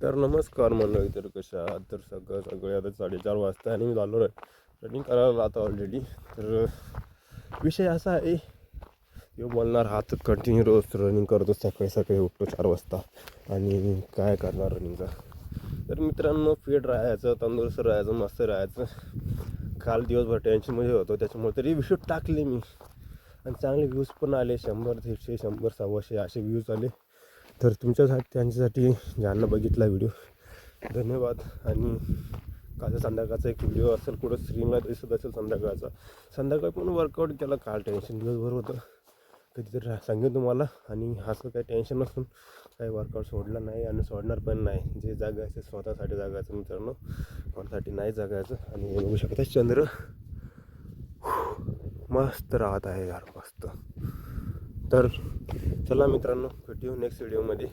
तर नमस्कार मंडळी. तर कशा आहात? तर सगळे आता 4:30 वाजता आणि मी झालो रनिंग करायला आता ऑलरेडी. तर विषय असा आहे, तो बोलणार हात कंटिन्यू रोज रनिंग करतो, सकाळी सकाळी उठतो 4 वाजता आणि काय करणार रनिंगचा. तर मित्रांनो, फिट राहायचं, तंदुरुस्त राहायचं, मस्त राहायचं. काल दिवसभर टेन्शनमध्ये होतो, त्याच्यामुळे तरी व्हिडिओ टाकले मी आणि चांगले व्ह्यूज पण आले. 100, 150, 100, 100 असे व्ह्यूज आले. तर तुमच्यासाठी त्यांच्यासाठी ज्यांना बघितला व्हिडिओ धन्यवाद. आणि कालचा संध्याकाळचा एक व्हिडिओ असेल, कुठं स्क्रीनला दिसत असेल संध्याकाळी पण वर्कआउट केला. काल टेन्शन दिवसभर होतं, कधीतरी सांगेन तुम्हाला. आणि असं काही टेन्शन नसून काही वर्कआउट सोडला नाही आणि सोडणार पण नाही. जे जगायचं स्वतःसाठी जगायचं मित्रांनो, कोणासाठी नाही जगायचं. आणि बघू शकता चंद्र मस्त राहत आहे यार, मस्त. तर चला मित्रांनो, भेटू नेक्स्ट व्हिडिओमध्ये.